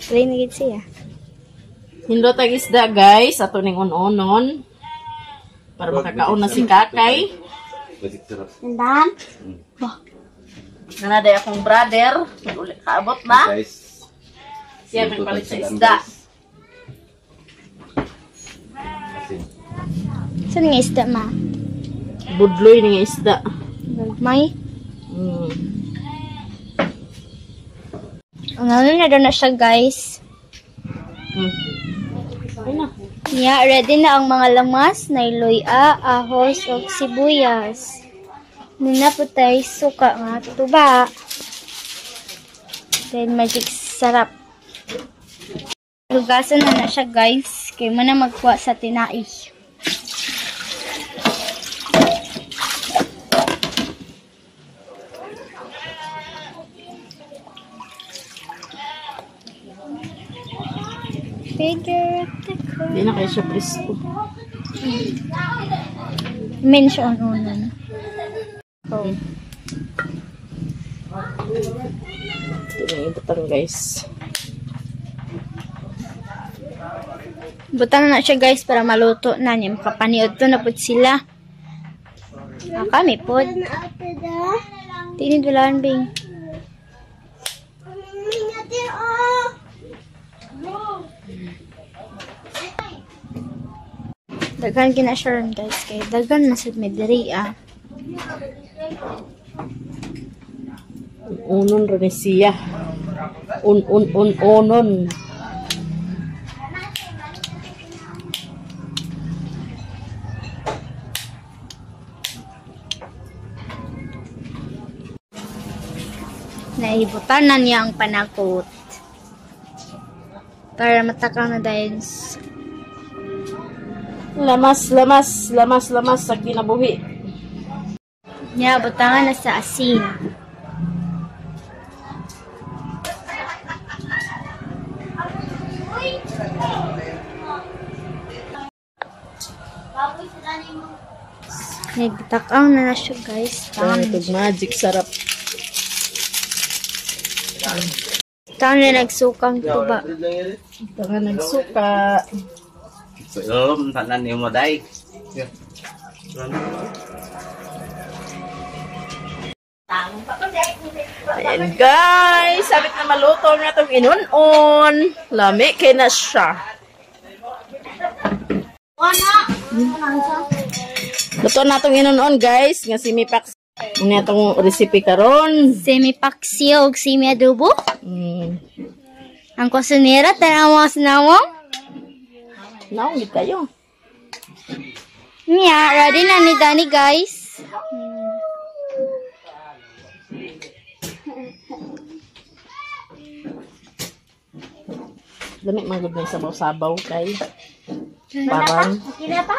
Play na gid siya. Hindot ang isda guys, ato ning on-onon. Para makakaon na si Kakay. Nandan? Nanaday akong brother. Ulit kaabot na. Guys. Siya may palit sa isda. Saan nga isda, ma? Budloy ng isda. May? Ang ano na doon na siya, guys. Ay na. Yeah, ready na ang mga lamas na iloy-a, ahos, o sibuyas. Nuna po tayo suka nga tuba. Then magic sarap. Lugasan na siya, guys. Kaya mo na magkuha sa tinai. Figure of the crow. Hindi na kayo siya presko. Mention unan. Oh. Ito na yung butang guys. Butan na siya, guys, para maluto na niya. Makapaniod to na po sila. Kami po. Tinidulaan, Bing. Dagan kinasyaran, guys. Kaya dagan na sa medria. Unon rin siya. Unon. Naibutan na niya ang panakot. Para matakang na dahil Lamas sa kinabuhi. niya, butangan na sa asin. Nagtakang na siya, guys. Ito magic sarap. Tangan na nagsukang tuba. Ito nga nagsuka. So, tanan niyo mo day. Ayan guys, sabit na maluto na itong inunon. Lami, kaya na siya. Luto na itong inunon guys. Nga simipak. Ano itong recipe karon? Semi-paksiyo o semi-adobo. Ang kusinera, tanaw mo sinawang. Naungit kayo. Niya, ready na ni Danny, guys. Lami, magod na sabaw-sabaw kay. Parang. Okay na pa?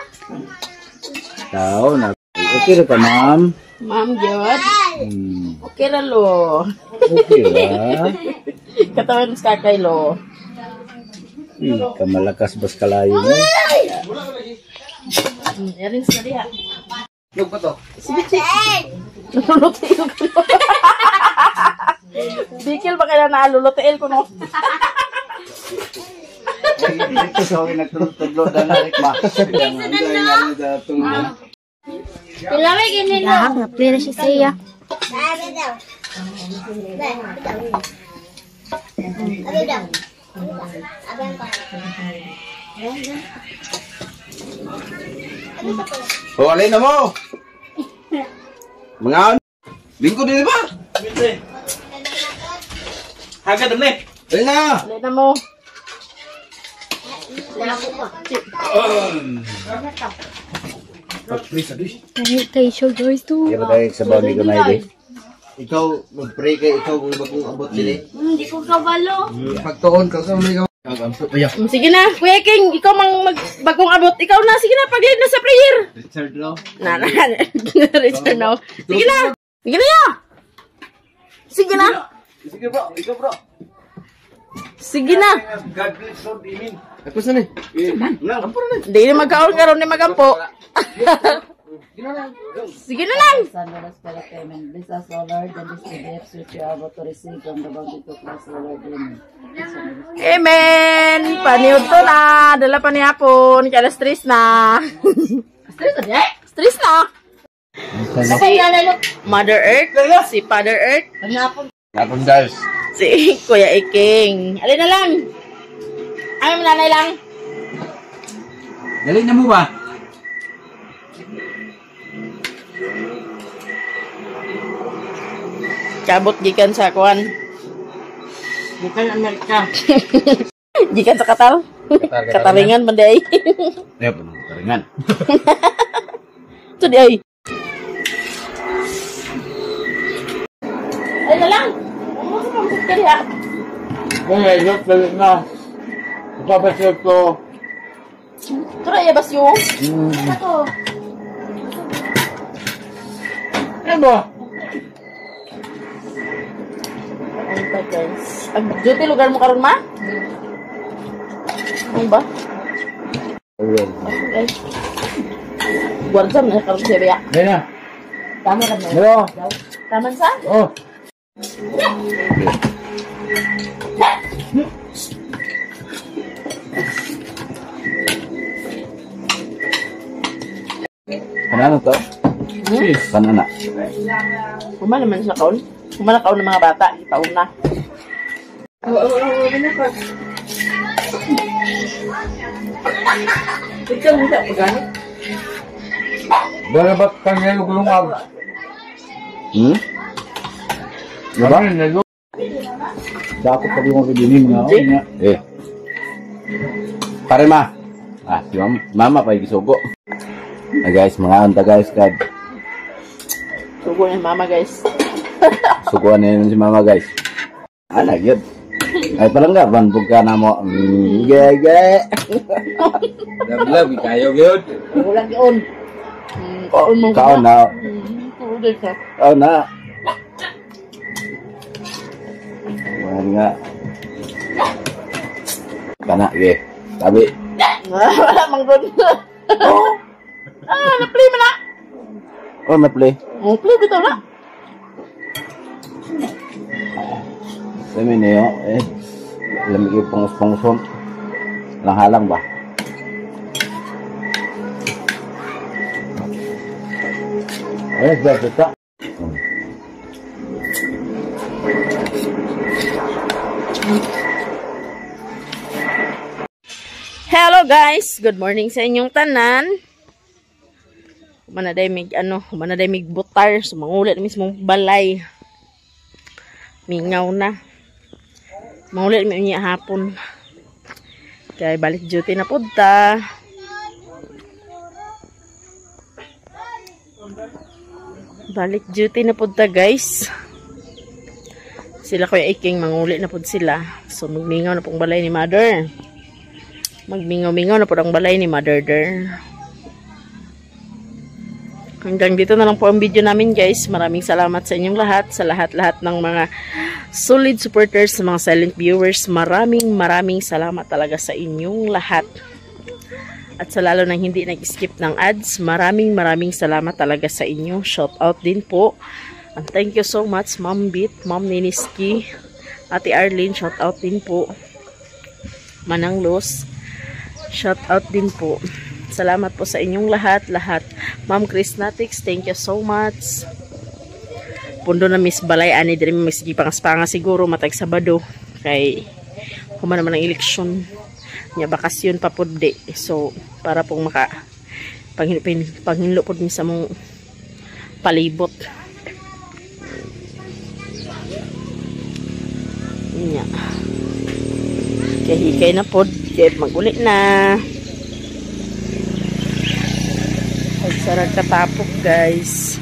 Tao na. Okay ra ka, ma'am. Ma'am, Jod. Okay na lo. Okay ra. Katawan sa kakay lo. Kamalakas bas kalayo mo. Yarin sa diha. Lug pa to. Lulutil ko no. Bikil ba kaya naalulutil ko no? Ito sa akin nagtulog-tulog na ba? Pilaway ganun lang. Lahak, na-play na siya sa iya. O, alay na mo! Mga lingkod din ba? Hagad na eh! Alay na! Alay na mo. Kahit tayo siya, guys, to. Kaya tayo sa bawang ko na ito. Ikaw, mag-pray ka, ikaw kung bagong abot din eh. Hindi ko kabalo. Pagtuon ka sa mga Sige na, Kuya King, ikaw mang bagong abot. Ikaw na, sige na, pag-lead na sa prayer. Richard Law. Richard now. Sige na! Sige na ya! Sige na! Sige bro, ikaw bro. Sige na! God bless Lord, amen. Ako saan eh? Na, kampuro na. Hindi na magkaon karon ni magampo. Sige na lang. San Loras para payment. Bless us, O Lord, and this gifts which you are about to receive from the bounty to us, O Lord. Amen. Amen. Paniod to na. Dala pa ni hapon. Kaya stress na. Stress na? Stress na. Si Mother Earth. Si Father Earth. Kapag guys. Si Kuya Iking. Alin na lang. Ay, nanay lang. Galing na mo ba? Kabot gikan sa kuan. Bukan Amerika. Gikan sa katal. Kataringan man day. Eh, punong kataringan. Ito di ay. Ay na lang. Kali ha. Eh, yok galing na. Ipapasok ko. Tura ya basyo. Ako. Ano ba? Ito guys. Ang duty lugar mo karon ma? Ano ba? Ayun. Okay. Guardian na karon siya biya. Yan na. Tama ka na. Hello. Taman sa? Oh. Kanano to? Kanana. Kuma naman sa kaon. Kuma na kaon ng mga bata. Itaon na. Ito mo siya pagani. Dala ba kanya yung gulungag? Diba? Dapat pag yung mabidinin nga. Eh. Pare ma. Si mama pa igisugo. Guys, mga anta guys, kad. Sugo ni mama guys. Suguan na yun si mama guys. Anak yun. Ay palang nga, banbog ka na mo. Gaya. Dablag, kayo yun. Walang kaon. Kaon mo. Kaon na. Tuloy ka. Kaon na. Wala nga. Kana, ge. Tabi. Wala mang doon. Na-play mo na. Oh, na-play. Play dito na. Dami na yun. Lamig yung pangus-panguson. Lang-halang ba? Ayos ba, kita? Hello guys, good morning sa inyong tanan. Humanaday mig butar, sumangulit mismo balay. Mingaw na. Mangulit mi niya hapon. Kaya balik duty na punta. Balik duty na punta guys. Sila Kuya Iking mangulit na pud sila. So magmingaw na pong balay ni Mother. Magmingaw-mingaw na po ang balay ni Mother der. Hanggang dito na lang po ang video namin guys. Maraming salamat sa inyong lahat. Sa lahat-lahat ng mga solid supporters, sa mga silent viewers. Maraming salamat talaga sa inyong lahat. At sa lalo nang hindi nag-skip ng ads, maraming salamat talaga sa inyo. Shout out din po. And thank you so much Ma'am Bit, Ma'am Niniski, Ate Arlene, shout out din po. Manang Los, shout out din po. Salamat po sa inyong lahat. Ma'am Chris Natix, thank you so much. Pundo na Miss Balay, ani diri magsigipang-panga siguro matag Sabado. Kay kuma naman ang eleksyon. Nya bakasyon pa pud di. So para pong maka panghinlo pud mi sa mong palibot. Nya. Kaya hikay na pod, kaya mag-ulit na. Ay, sarag katapok guys.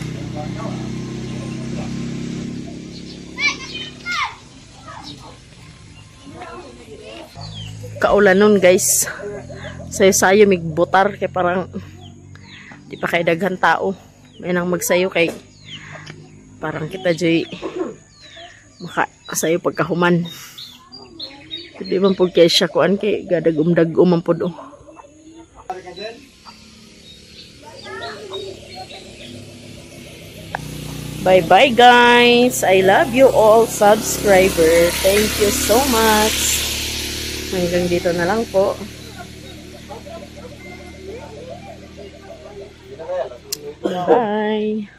Kaulan nun guys. Sayo-sayo migbutar, kaya parang di pa kay daghan tao. May nang magsayo kay parang kita joy makasayo pagkahuman. Di man po kaya siya kuan kay gadagum-dagum man po do. Bye-bye guys. I love you all subscriber. Thank you so much. Hanggang dito na lang po. Bye.